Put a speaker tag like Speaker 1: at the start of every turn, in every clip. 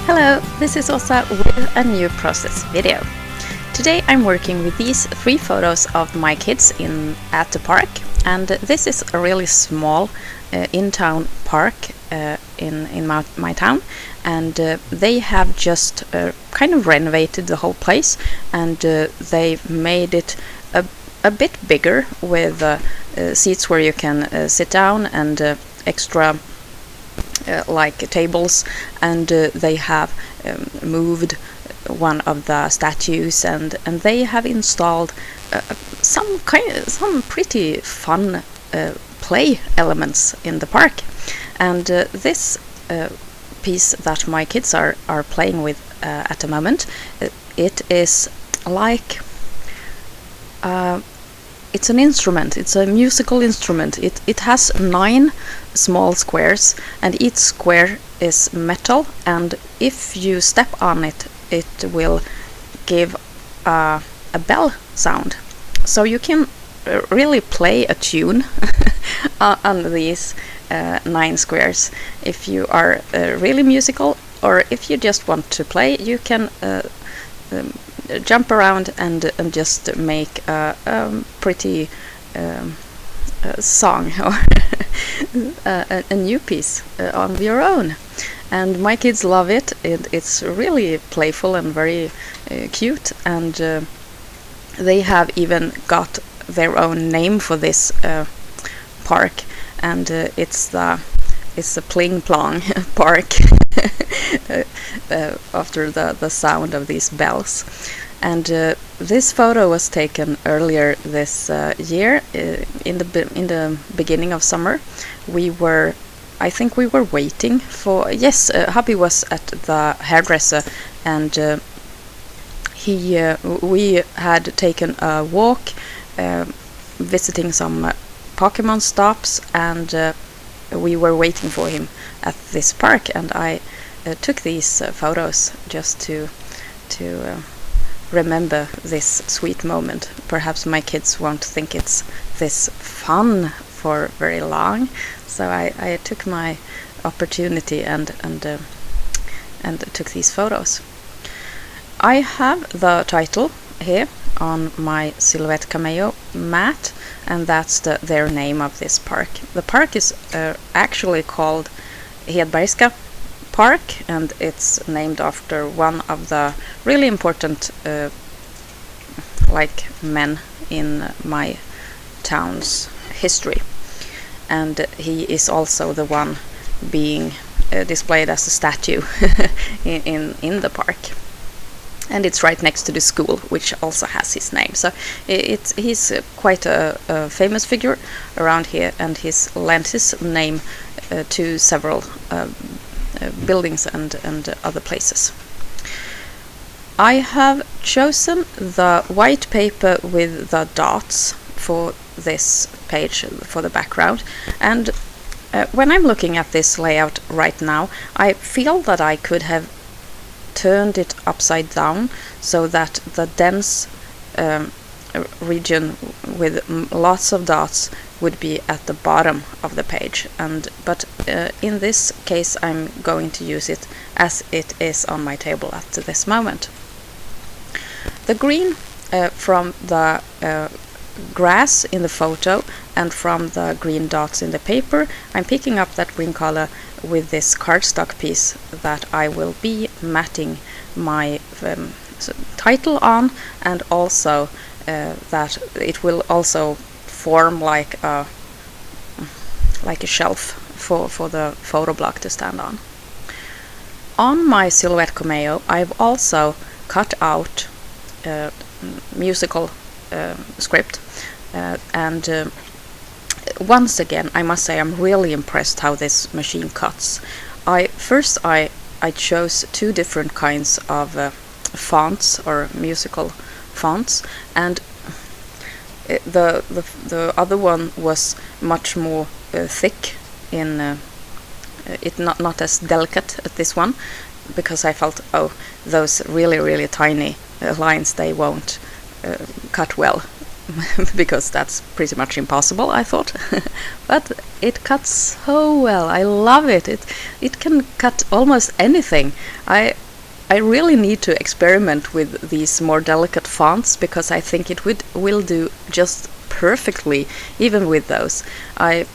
Speaker 1: Hello, this is Åsa with a new process video. Today I'm working with these 3 photos of my kids at the park, and this is a really small in-town park in my town, and they have just kind of renovated the whole place, and they made it a bit bigger with seats where you can sit down and extra like tables, and they have moved one of the statues, and they have installed some pretty fun play elements in the park. And this piece that my kids are playing with at the moment, it is like it's an instrument. It's a musical instrument. It has 9 small squares, and each square is metal, and if you step on it, it will give a bell sound. So you can really play a tune on these 9 squares. If you are really musical, or if you just want to play, you can jump around and just make a pretty song or a new piece on your own. And my kids love it. It's really playful and very cute, and they have even got their own name for this park, and it's the Plingplongparken after the sound of these bells. And this photo was taken earlier this year in the beginning of summer. I think we were waiting for, yes, hubby was at the hairdresser, and we had taken a walk visiting some Pokemon stops, and we were waiting for him at this park, and I took these photos just to remember this sweet moment. Perhaps my kids won't think it's this fun for very long, so I took my opportunity and took these photos. I have the title here on my Silhouette Cameo mat, and that's their name of this park. The park is actually called Hedbergska Park, and it's named after one of the really important men in my town's history, and he is also the one being displayed as a statue in the park. And it's right next to the school, which also has his name. So he's quite a famous figure around here, and he's lent his name to several buildings and other places. I have chosen the white paper with the dots for this page for the background, and when I'm looking at this layout right now, I feel that I could have turned it upside down so that the dense region with lots of dots would be at the bottom of the page, but in this case I'm going to use it as it is on my table at this moment. The green from the grass in the photo and from the green dots in the paper, I'm picking up that green color with this cardstock piece that I will be matting my title on, and also that it will also form like a shelf for the photo block to stand on. On my Silhouette Cameo, I've also cut out musical script, and once again I must say I'm really impressed how this machine cuts. I chose 2 different kinds of fonts or musical fonts, and the other one was much more thick in it, not as delicate as this one, because I felt, those really tiny lines, they won't cut well because that's pretty much impossible, I thought. But it cuts so well. I love it. It can cut almost anything. I really need to experiment with these more delicate fonts, because I think it will do just perfectly even with those. I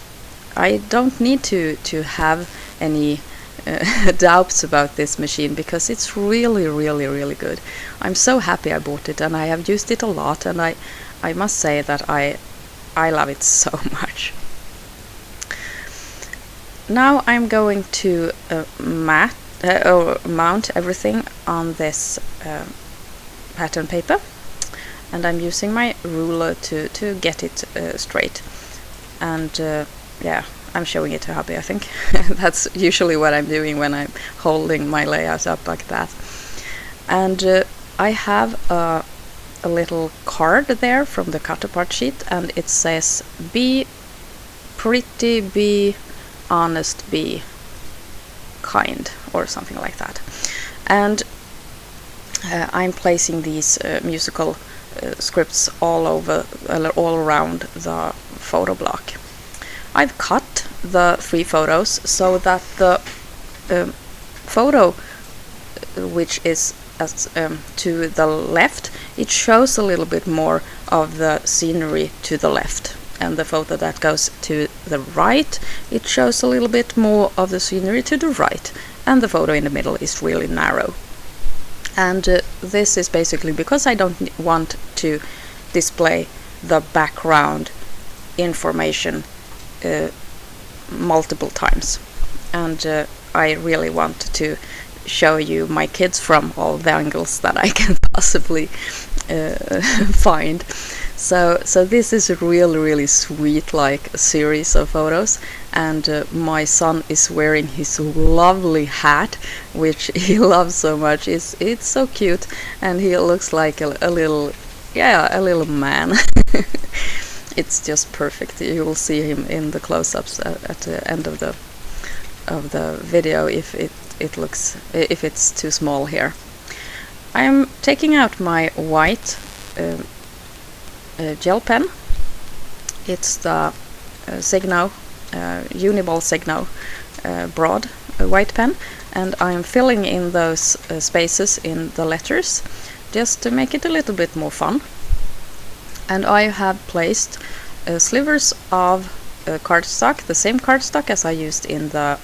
Speaker 1: don't need to have any doubts about this machine, because it's really, really, really good. I'm so happy I bought it, and I have used it a lot, and I must say that I love it so much. Now I'm going to mount everything on this pattern paper, and I'm using my ruler to get it straight. And yeah, I'm showing it to hubby, I think. That's usually what I'm doing when I'm holding my layout up like that. And I have a little card there from the cut apart sheet, and it says, "Be pretty, be honest, be kind," or something like that. And I'm placing these musical scripts all around the photo block. I've cut the 3 photos so that the photo which is to the left, it shows a little bit more of the scenery to the left, and the photo that goes to the right, it shows a little bit more of the scenery to the right, and the photo in the middle is really narrow. And this is basically because I don't want to display the background information multiple times, and I really want to show you my kids from all the angles that I can possibly find. So this is a really, really sweet, like, series of photos, and my son is wearing his lovely hat, which he loves so much. It's so cute, and he looks like a little man. It's just perfect. You will see him in the close-ups at the end of the video if it's too small here. I'm taking out my white gel pen. It's the Signo Uniball Signo broad white pen, and I'm filling in those spaces in the letters just to make it a little bit more fun. And I have placed slivers of cardstock, the same cardstock as I used in the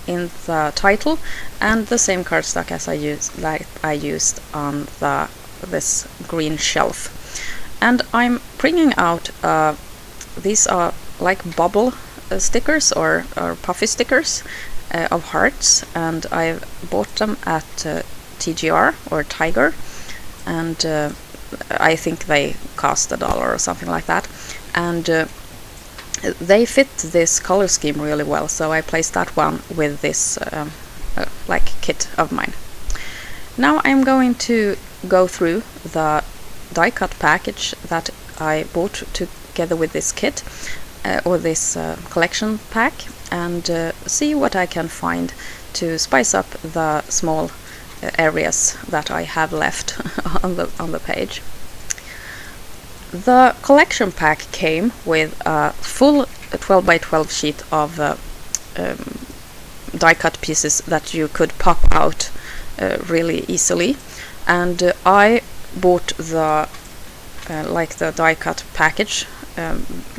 Speaker 1: in the title, and the same cardstock as I used on this green shelf. And I'm bringing out these are like bubble stickers or puffy stickers of hearts, and I bought them at TGR or Tiger, and I think they cost $1 or something like that, and they fit this color scheme really well, so I placed that one with this like kit of mine. Now I'm going to go through the die cut package that I bought together with this kit or this collection pack, and see what I can find to spice up the small areas that I have left on the page. The collection pack came with a full 12 by 12 sheet of die cut pieces that you could pop out really easily, and I bought the like the die cut package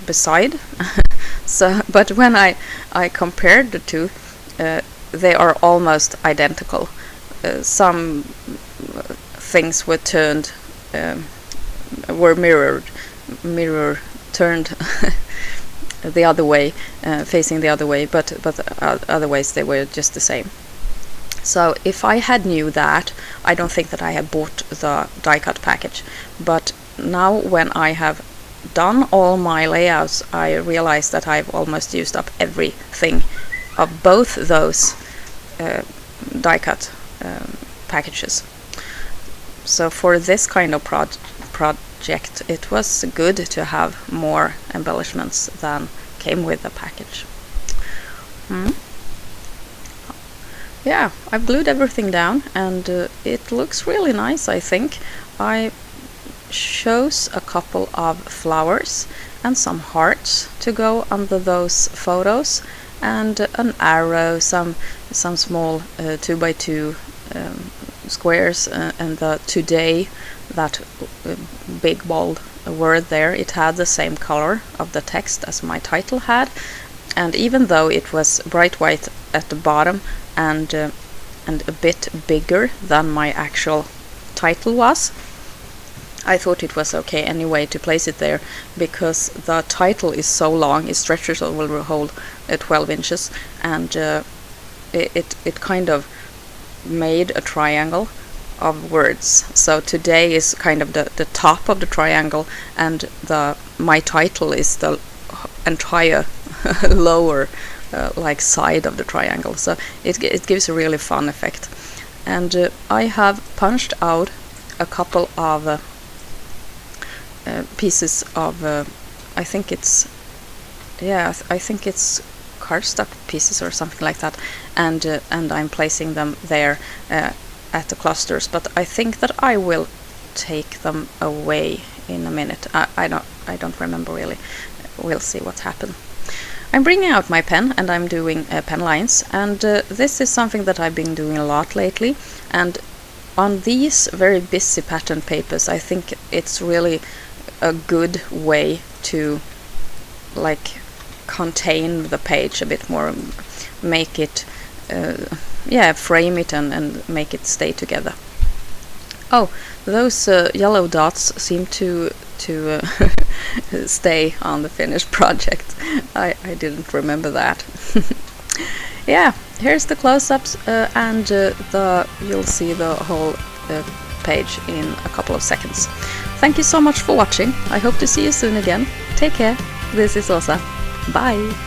Speaker 1: beside. So, but when I compared the two, they are almost identical. Some things were turned, were mirror turned the other way, facing the other way, but otherwise they were just the same. So if I had knew that, I don't think that I had bought the die cut package. But now when I have done all my layouts, I realize that I've almost used up everything of both those die cut packages. So for this kind of project, it was good to have more embellishments than came with the package. yeah, I've glued everything down, and it looks really nice, I think. I chose a couple of flowers and some hearts to go under those photos, and an arrow, some small 2x2 squares, and the today, that big bold word there, it had the same color of the text as my title had. And even though it was bright white at the bottom and a bit bigger than my actual title was, I thought it was okay anyway to place it there, because the title is so long, it stretches over the whole 12 inches, and it kind of made a triangle of words. So today is kind of the top of the triangle, and my title is the entire lower like side of the triangle. So it gives a really fun effect. And I have punched out a couple of pieces of I think it's cardstock pieces or something like that, and I'm placing them there at the clusters, but I think that I will take them away in a minute. I don't remember really. We'll see what happens. I'm bringing out my pen and I'm doing pen lines, and this is something that I've been doing a lot lately, and on these very busy pattern papers I think it's really a good way to like contain the page a bit more, make it frame it and make it stay together. Oh, those yellow dots seem to stay on the finished project. I didn't remember that. Yeah, here's the close-ups, and you'll see the whole page in a couple of seconds. Thank you so much for watching. I hope to see you soon again. Take care. This is Åsa. Bye!